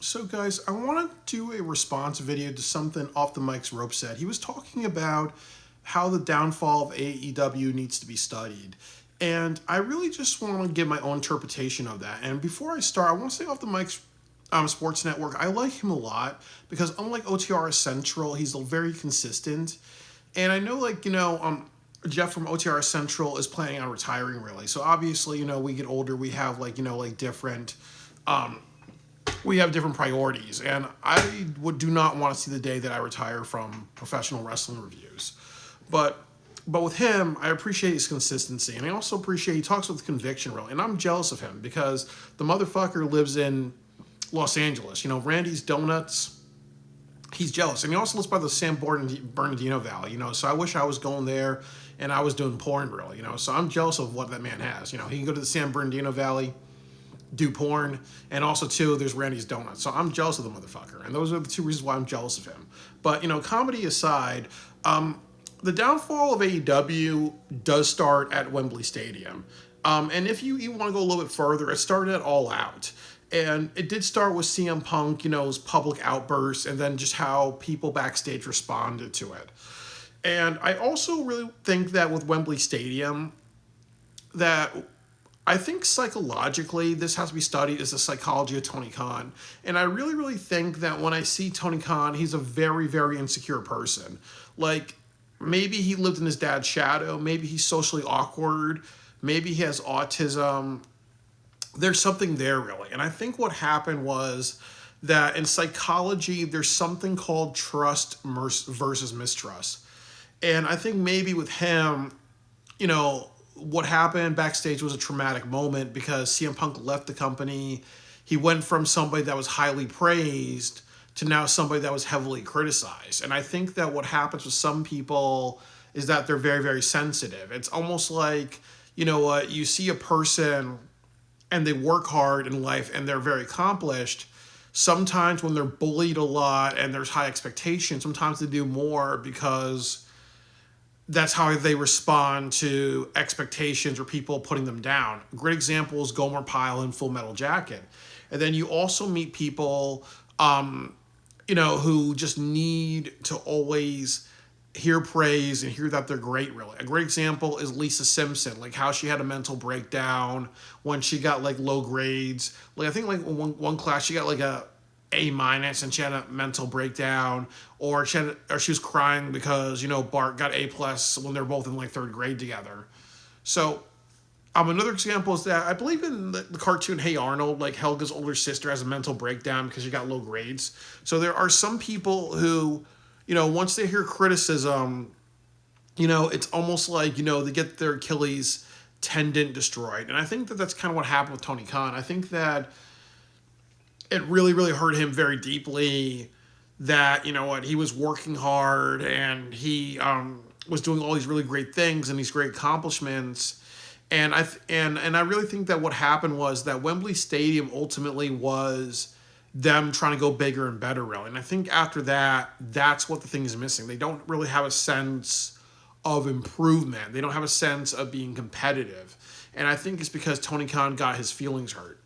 So, guys, I want to do a response video to something Off the Mic's Rope said. He was talking about how the downfall of AEW needs to be studied. And I really just want to give my own interpretation of that. And before I start, I want to say Off the Mic's Sports Network, I like him a lot because unlike OTR Central, he's very consistent. And I know, Jeff from OTR Central is planning on retiring, really. So obviously, we get older, we have, different we have different priorities, and do not want to see the day that I retire from professional wrestling reviews. But with him, I appreciate his consistency, and I also appreciate he talks with conviction, really. And I'm jealous of him because the motherfucker lives in Los Angeles. Randy's Donuts. He's jealous, and he also lives by the San Bernardino Valley. So I wish I was going there, and I was doing porn, really. So I'm jealous of what that man has. He can go to the San Bernardino Valley, do porn, and also too, there's Randy's Donuts. So I'm jealous of the motherfucker, and those are the two reasons why I'm jealous of him. But comedy aside, the downfall of AEW does start at Wembley Stadium, and if you want to go a little bit further, it started at All Out. And it did start with CM Punk, his public outbursts, and then just how people backstage responded to it. And I also really think that with Wembley Stadium, that I think psychologically this has to be studied as the psychology of Tony Khan. And I really, really think that when I see Tony Khan, he's a very, very insecure person. Like, maybe he lived in his dad's shadow. Maybe he's socially awkward. Maybe he has autism. There's something there, really. And I think what happened was that in psychology, there's something called trust versus mistrust. And I think maybe with him, what happened backstage was a traumatic moment because CM Punk left the company. He went from somebody that was highly praised to now somebody that was heavily criticized. And I think that what happens with some people is that they're very, very sensitive. It's almost like, you see a person and they work hard in life and they're very accomplished. Sometimes when they're bullied a lot and there's high expectations, sometimes they do more because that's how they respond to expectations or people putting them down. A great example is Gomer Pyle in Full Metal Jacket. And then you also meet people, who just need to always hear praise and hear that they're great, really. A great example is Lisa Simpson, like how she had a mental breakdown when she got low grades. I think one class she got a A minus and she had a mental breakdown, or she was crying because Bart got A plus when they're both in third grade together. So another example is that I believe in the cartoon Hey Arnold, Helga's older sister has a mental breakdown because she got low grades. So there are some people who, once they hear criticism, it's almost like, they get their Achilles tendon destroyed. And I think that that's kind of what happened with Tony Khan. I think that it really, really hurt him very deeply that, he was working hard and he was doing all these really great things and these great accomplishments. And I really think that what happened was that Wembley Stadium ultimately was them trying to go bigger and better, really. And I think after that, that's what the thing is missing. They don't really have a sense of improvement. They don't have a sense of being competitive. And I think it's because Tony Khan got his feelings hurt.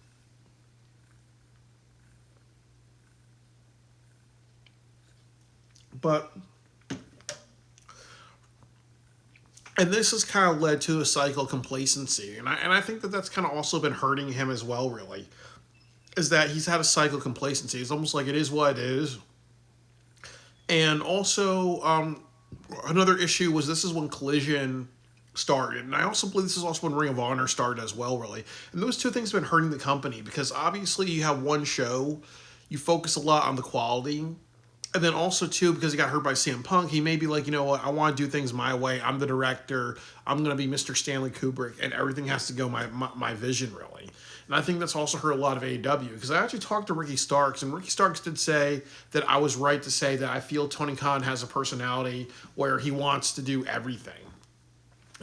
And this has kind of led to a cycle of complacency. And I think that that's kind of also been hurting him as well, really. Is that he's had a cycle of complacency. It's almost like it is what it is. And also, another issue was this is when Collision started. And I also believe this is also when Ring of Honor started as well, really. And those two things have been hurting the company because obviously you have one show, you focus a lot on the quality. And then also, too, because he got hurt by CM Punk, he may be like, what, I want to do things my way. I'm the director. I'm going to be Mr. Stanley Kubrick, and everything has to go my vision, really. And I think that's also hurt a lot of AEW, because I actually talked to Ricky Starks, and Ricky Starks did say that I was right to say that I feel Tony Khan has a personality where he wants to do everything.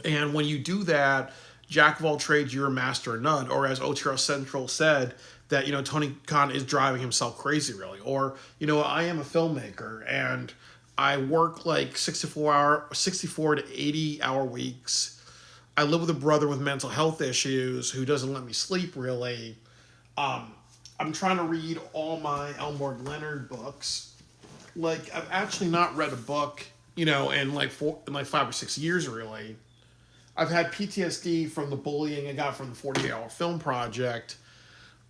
And when you do that, jack of all trades, you're a master of none. Or as OTR Central said, that, Tony Khan is driving himself crazy, really. Or, I am a filmmaker and I work 64 to 80 hour weeks. I live with a brother with mental health issues who doesn't let me sleep, really. I'm trying to read all my Elmore Leonard books. Like, I've actually not read a book, in in like 5 or 6 years, really. I've had PTSD from the bullying I got from the 48-hour film project.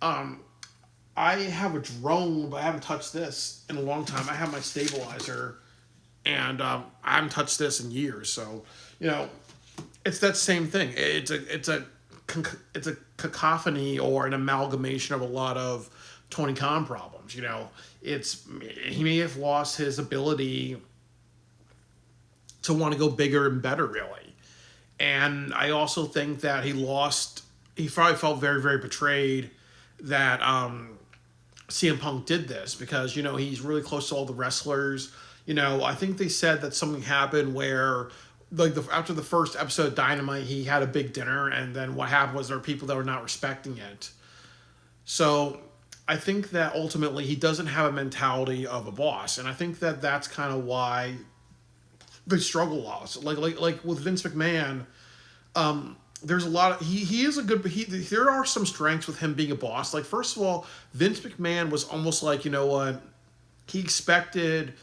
Um, I have a drone, but I haven't touched this in a long time. I have my stabilizer, and I haven't touched this in years. So, you know, it's that same thing. It's a cacophony or an amalgamation of a lot of Tony Khan problems. It's he may have lost his ability to want to go bigger and better, really. And I also think that he probably felt very, very betrayed that CM Punk did this because, he's really close to all the wrestlers. I think they said that something happened where, like, after the first episode of Dynamite, he had a big dinner, and then what happened was there were people that were not respecting it. So I think that ultimately he doesn't have a mentality of a boss, and I think that that's kind of why they struggle a lot. Like with Vince McMahon, there's a lot of he is a good there are some strengths with him being a boss. Like, first of all, Vince McMahon was almost like, he expected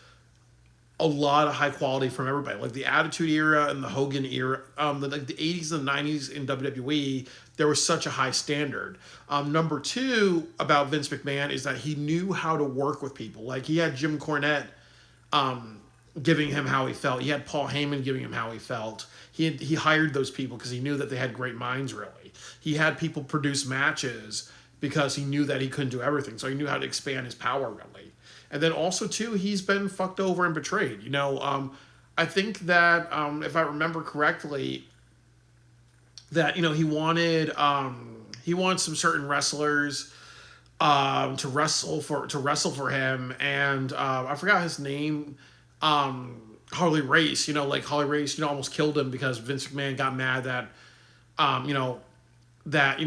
a lot of high quality from everybody. Like the Attitude Era and the Hogan era, the 80s and the 90s in WWE, there was such a high standard. Number two about Vince McMahon is that he knew how to work with people. Like, he had Jim Cornette giving him how he felt. He had Paul Heyman giving him how he felt. He hired those people because he knew that they had great minds, really. He had people produce matches because he knew that he couldn't do everything. So he knew how to expand his power, really. And then also, too, he's been fucked over and betrayed. I think that, if I remember correctly, that, he wanted some certain wrestlers to wrestle for him, and I forgot his name. Harley Race, like Harley Race, almost killed him because Vince McMahon got mad that,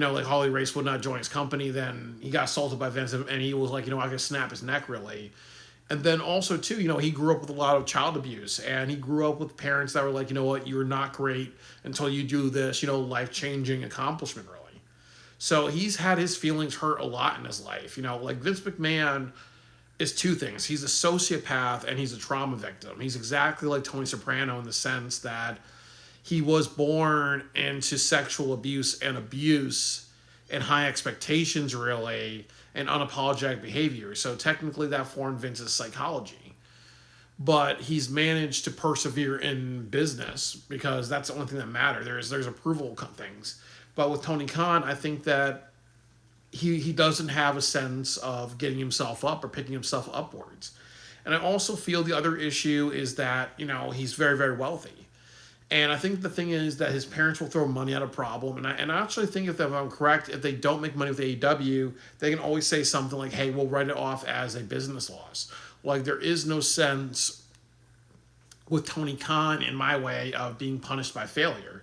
like Harley Race would not join his company. Then he got assaulted by Vince, and he was like, I could snap his neck, really. And then also, too, he grew up with a lot of child abuse, and he grew up with parents that were like, you're not great until you do this, life-changing accomplishment, really. So he's had his feelings hurt a lot in his life. Like Vince McMahon is two things. He's a sociopath and he's a trauma victim. He's exactly like Tony Soprano in the sense that he was born into sexual abuse and high expectations, really, and unapologetic behavior. So technically that formed Vince's psychology. But he's managed to persevere in business because that's the only thing that matters. There's approval things. But with Tony Khan, I think that he doesn't have a sense of getting himself up or picking himself upwards. And I also feel the other issue is that, he's very, very wealthy. And I think the thing is that his parents will throw money at a problem. And I actually think, if I'm correct, if they don't make money with AEW, they can always say something like, hey, we'll write it off as a business loss. Like, there is no sense with Tony Khan, in my way, of being punished by failure.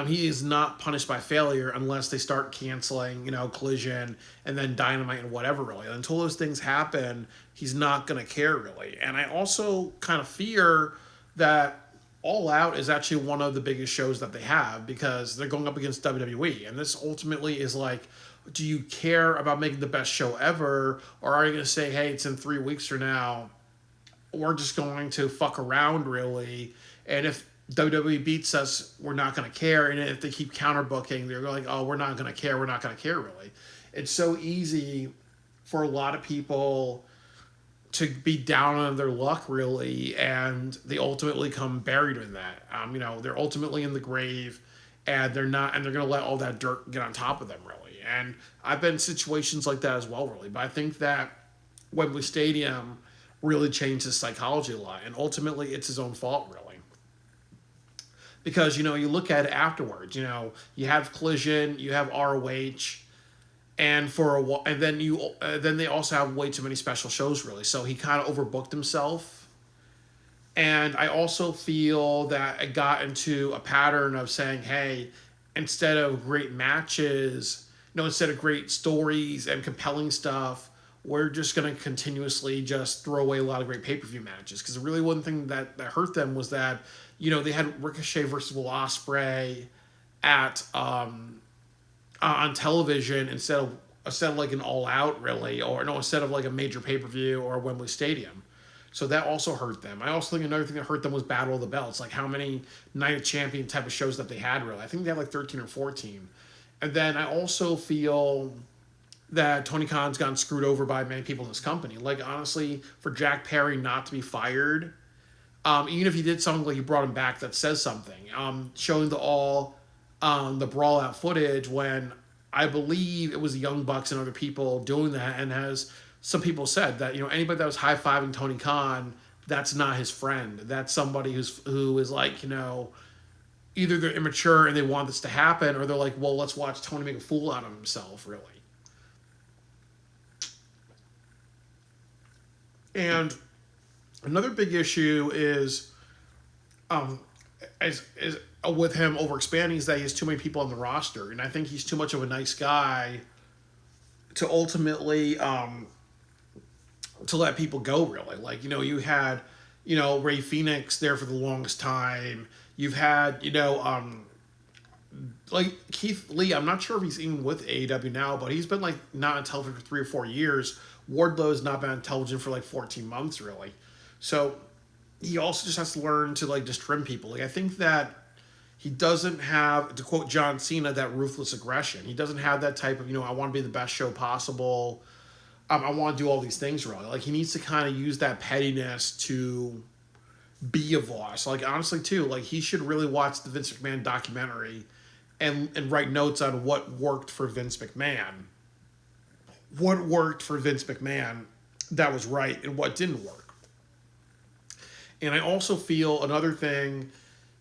He is not punished by failure unless they start canceling, Collision and then Dynamite and whatever, really. Until those things happen, he's not going to care, really. And I also kind of fear that All Out is actually one of the biggest shows that they have because they're going up against WWE. And this ultimately is like, do you care about making the best show ever? Or are you going to say, hey, it's in 3 weeks from now, we're just going to fuck around, really? And if WWE beats us, we're not going to care. And if they keep counterbooking, they're like, oh, we're not going to care. We're not going to care, really. It's so easy for a lot of people to be down on their luck, really, and they ultimately come buried in that. They're ultimately in the grave, and they're going to let all that dirt get on top of them, really. And I've been in situations like that as well, really. But I think that Wembley Stadium really changed his psychology a lot, and ultimately it's his own fault, really. Because, you look at it afterwards, you have Collision, you have ROH, and then they also have way too many special shows, really. So he kind of overbooked himself. And I also feel that it got into a pattern of saying, hey, instead of great matches, instead of great stories and compelling stuff, we're just going to continuously just throw away a lot of great pay-per-view matches. Because really one thing that hurt them was that, they had Ricochet versus Will Ospreay on television instead of instead of like an All Out, really, or no, instead of like a major pay-per-view or a Wembley Stadium. So that also hurt them. I also think another thing that hurt them was Battle of the Belts, like how many Night of Champion type of shows that they had, really. I think they had like 13 or 14. And then I also feel that Tony Khan's gotten screwed over by many people in this company. Like, honestly, for Jack Perry not to be fired, even if he did something like he brought him back that says something, showing the brawl out footage when I believe it was the Young Bucks and other people doing that, and as some people said that, anybody that was high-fiving Tony Khan, that's not his friend. That's somebody who is like, either they're immature and they want this to happen, or they're like, well, let's watch Tony make a fool out of himself, really. And another big issue is, is with him overexpanding, is that he has too many people on the roster, and I think he's too much of a nice guy to ultimately to let people go. Really, like you had Ray Phoenix there for the longest time. You've had like Keith Lee. I'm not sure if he's even with AEW now, but he's been like not on television for 3 or 4 years. Wardlow's not been on television for like 14 months, really. So he also just has to learn to like just trim people. Like I think that he doesn't have, to quote John Cena, that ruthless aggression. He doesn't have that type of, I want to be the best show possible. I want to do all these things, really. Like he needs to kind of use that pettiness to be a boss. Like honestly, too, like he should really watch the Vince McMahon documentary and write notes on what worked for Vince McMahon. What worked for Vince McMahon that was right and what didn't work. And I also feel another thing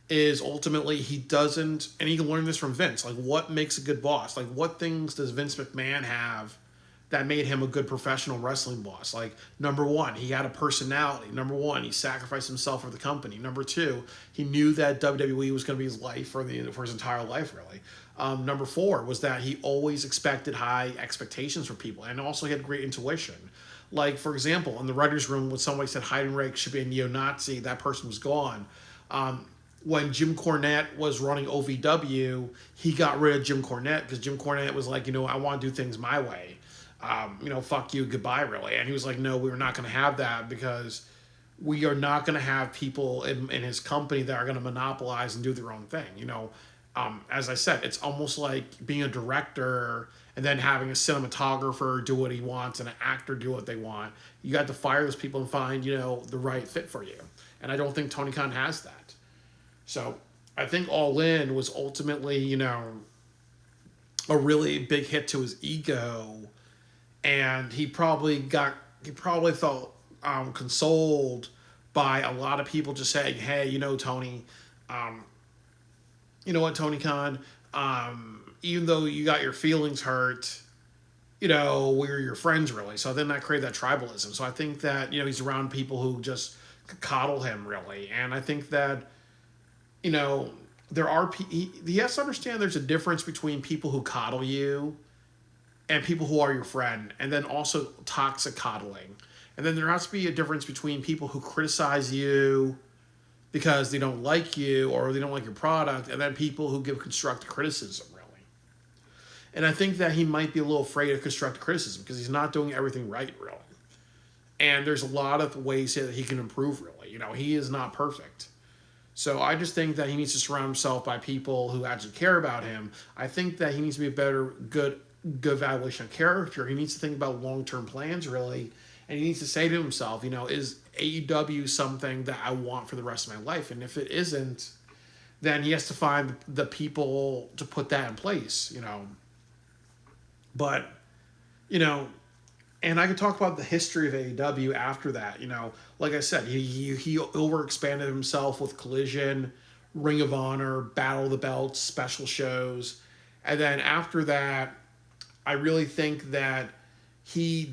is ultimately he doesn't, and he can learn this from Vince, like what makes a good boss? Like what things does Vince McMahon have that made him a good professional wrestling boss? Like, number one, he had a personality. Number one, he sacrificed himself for the company. Number two, he knew that WWE was going to be his life for his entire life, really. Number four was that he always expected high expectations for people, and also he had great intuition. Like, for example, in the writer's room, when somebody said Heidenreich should be a neo-Nazi, that person was gone. When Jim Cornette was running OVW, he got rid of Jim Cornette because Jim Cornette was like, I want to do things my way. Fuck you, goodbye, really. And he was like, no, we're not going to have that because we are not going to have people in his company that are going to monopolize and do their own thing. As I said, it's almost like being a director and then having a cinematographer do what he wants and an actor do what they want. You got to fire those people and find, the right fit for you. And I don't think Tony Khan has that. So I think All In was ultimately, a really big hit to his ego. And he probably felt consoled by a lot of people just saying, hey, Tony, you know what, Tony Khan, even though you got your feelings hurt, we're your friends, really. So then that created that tribalism. So I think that, he's around people who just coddle him, really. And I think that, he has to understand there's a difference between people who coddle you and people who are your friend, and then also toxic coddling. And then there has to be a difference between people who criticize you because they don't like you or they don't like your product, and then people who give constructive criticism, really. And I think that he might be a little afraid of constructive criticism because he's not doing everything right, really. And there's a lot of ways that he can improve, really. He is not perfect. So I just think that he needs to surround himself by people who actually care about him. I think that he needs to be a good evaluation of character. He needs to think about long-term plans, really. And he needs to say to himself, is AEW something that I want for the rest of my life? And if it isn't, then he has to find the people to put that in place, But, and I could talk about the history of AEW after that, Like I said, he overexpanded himself with Collision, Ring of Honor, Battle of the Belts, special shows. And then after that, I really think that he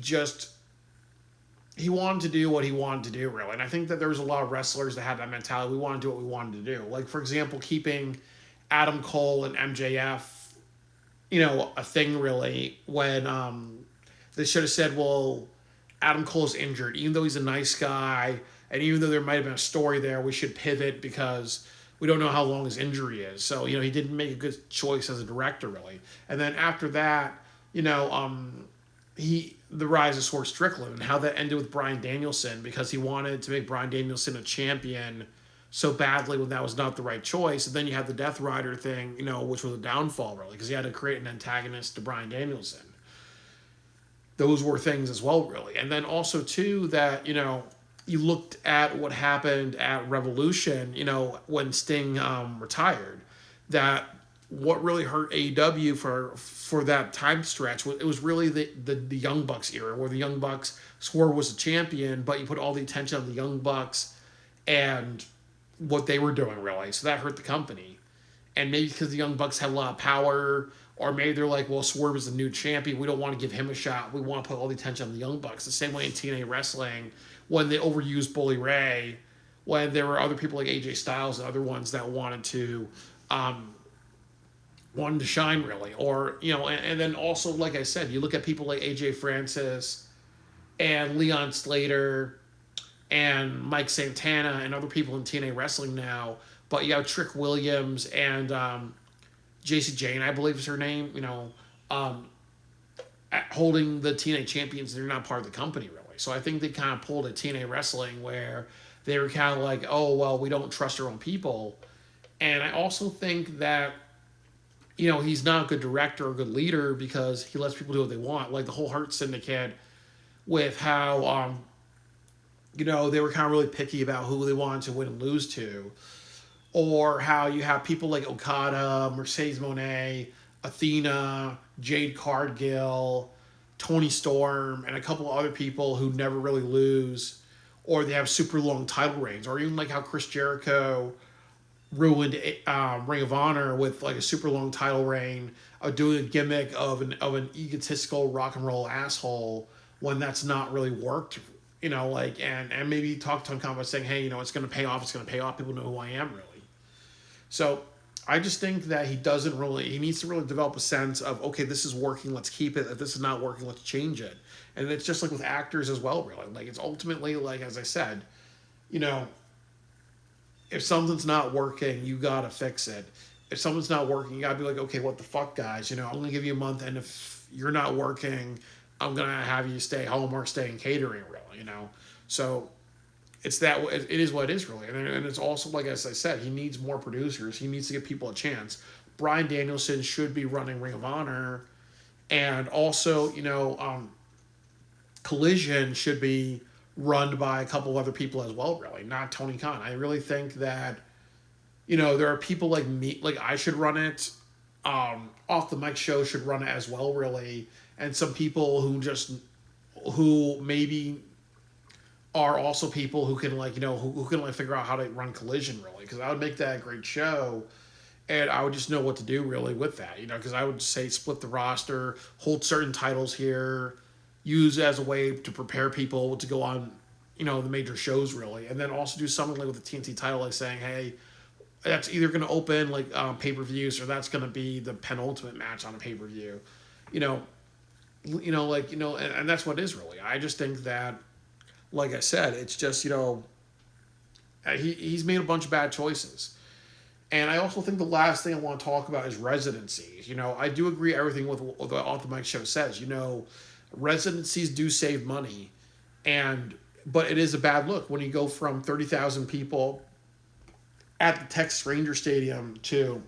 wanted to do what he wanted to do, really. And I think that there was a lot of wrestlers that had that mentality. We want to do what we wanted to do. Like, for example, keeping Adam Cole and MJF, a thing, really, when they should have said, well, Adam Cole's injured. Even though he's a nice guy, and even though there might have been a story there, we should pivot because we don't know how long his injury is. So, he didn't make a good choice as a director, really. And then after that, you know, the rise of Swerve Strickland and how that ended with Bryan Danielson because he wanted to make Bryan Danielson a champion so badly when that was not the right choice. And then you had the Death Rider thing, which was a downfall really because he had to create an antagonist to Bryan Danielson. Those were things as well, really. And then also too that you looked at what happened at Revolution, when Sting retired. That what really hurt AEW for that time stretch it was really the Young Bucks era, where the Young Bucks Swerve was a champion, but you put all the attention on the Young Bucks and what they were doing, really. So that hurt the company. And maybe because the Young Bucks had a lot of power, or maybe they're like, well, Swerve is the new champion. We don't want to give him a shot. We want to put all the attention on the Young Bucks. The same way in TNA Wrestling, when they overused Bully Ray, when there were other people like AJ Styles and other ones that wanted to shine, really. Or, and then also, like I said, you look at people like AJ Francis and Leon Slater and Mike Santana and other people in TNA Wrestling now, but you have Trick Williams and JC Jane, I believe is her name, holding the TNA champions. They're not part of the company, really. So I think they kind of pulled a TNA Wrestling where they were kind of like, oh, well, we don't trust our own people. And I also think that, he's not a good director or a good leader because he lets people do what they want. Like the whole Hurt Syndicate with how, they were kind of really picky about who they wanted to win and lose to. Or how you have people like Okada, Mercedes Moné, Athena, Jade Cargill, Tony Storm, and a couple of other people who never really lose. Or they have super long title reigns. Or even like how Chris Jericho ruined Ring of Honor with like a super long title reign, doing a gimmick of an egotistical rock and roll asshole when that's not really worked. And maybe talk to Tony Khan about saying, hey, it's going to pay off. It's going to pay off. People know who I am, really. So I just think that he needs to really develop a sense of, okay, this is working, let's keep it. If this is not working, let's change it. And it's just like with actors as well, really. Like it's ultimately, like, as I said, if something's not working, you got to fix it. If something's not working, you got to be like, okay, what the fuck, guys? I'm going to give you a month, and if you're not working, I'm going to have you stay home or stay in catering, really, So it is what it is, really. And it's also, like as I said, he needs more producers. He needs to give people a chance. Bryan Danielson should be running Ring of Honor. And also, Collision should be run by a couple of other people as well, really. Not Tony Khan. I really think that, there are people like me, like I should run it. Off the Mic Show should run it as well, really. And some people who maybe are also people who can who can figure out how to run Collision, really, because I would make that a great show, and I would just know what to do really with that, because I would say split the roster, hold certain titles here, use it as a way to prepare people to go on, the major shows, really, and then also do something like with the TNT title, like saying, hey, that's either going to open like pay-per-views or that's going to be the penultimate match on a pay-per-view, and that's what it is, really. I just think that, like I said, it's just, he's made a bunch of bad choices. And I also think the last thing I want to talk about is residencies. I do agree everything with what the Off the Mic Show says. Residencies do save money, but it is a bad look when you go from 30,000 people at the Texas Ranger Stadium to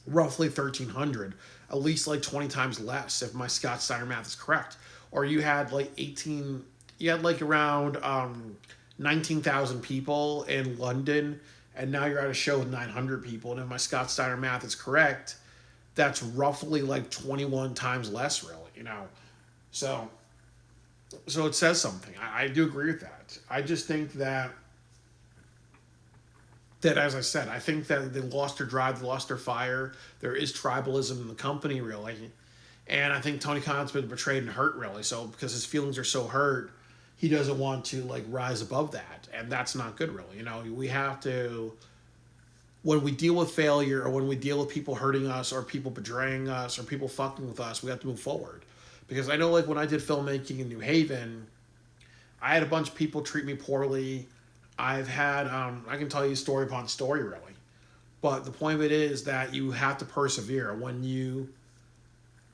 roughly 1,300, at least like 20 times less if my Scott Steiner math is correct. Or you had around 19,000 people in London, and now you're at a show with 900 people. And if my Scott Steiner math is correct, that's roughly like 21 times less, really, So it says something. I do agree with that. I just think that, as I said, I think that they lost their drive, they lost their fire. There is tribalism in the company, really. And I think Tony Khan's been betrayed and hurt, really. So because his feelings are so hurt, he doesn't want to rise above that, and that's not good, really. We have to, when we deal with failure or when we deal with people hurting us or people betraying us or people fucking with us, we have to move forward. Because I know, when I did filmmaking in New Haven, I had a bunch of people treat me poorly. I've had, I can tell you story upon story, really. But the point of it is that you have to persevere. When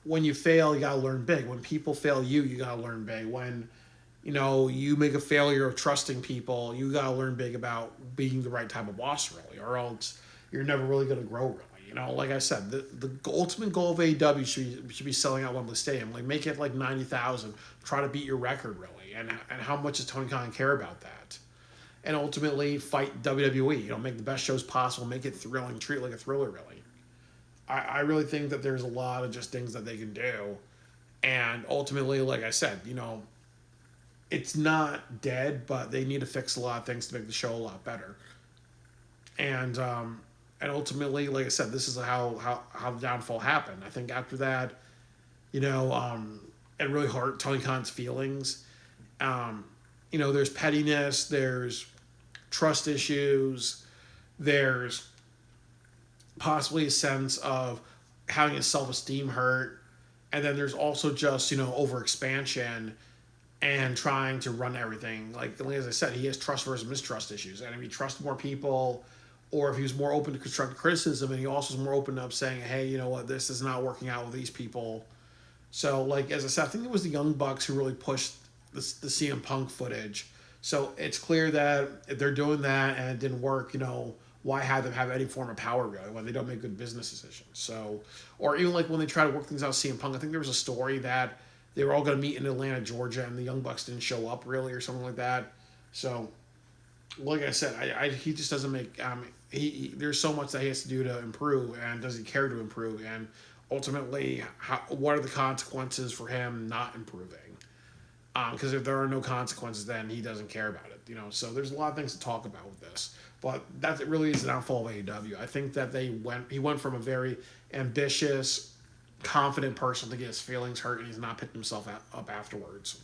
when you fail, you gotta learn big. When people fail you, you gotta learn big. When you make a failure of trusting people, you gotta learn big about being the right type of boss, really, or else you're never really gonna grow, really. Like I said, the ultimate goal of AEW should be selling out Wembley Stadium. Like make it like 90,000. Try to beat your record, really. And how much does Tony Khan care about that? And ultimately fight WWE. Make the best shows possible. Make it thrilling. Treat it like a thriller, really. I really think that there's a lot of just things that they can do. And ultimately, like I said, it's not dead, but they need to fix a lot of things to make the show a lot better. And ultimately, like I said, this is how the downfall happened. I think after that, it really hurt Tony Khan's feelings. There's pettiness, there's trust issues, there's possibly a sense of having his self-esteem hurt, and then there's also just overexpansion and trying to run everything. Like as I said, he has trust versus mistrust issues, and if he trusts more people, or if he was more open to constructive criticism, and he also is more open up saying, hey, you know what, this is not working out with these people. So, like as I said, I think it was the Young Bucks who really pushed the CM Punk footage. So it's clear that if they're doing that and it didn't work, why have them have any form of power, really, when they don't make good business decisions? So, or even like when they try to work things out with CM Punk, I think there was a story that they were all going to meet in Atlanta, Georgia, and the Young Bucks didn't show up, really, or something like that. So, like I said, he just doesn't make. There's so much that he has to do to improve, and does he care to improve? And ultimately, what are the consequences for him not improving? Because if there are no consequences, then he doesn't care about it. So there's a lot of things to talk about with this. But that really is the downfall of AEW. I think that he went from a very ambitious, confident person to get his feelings hurt, and he's not picked himself up afterwards.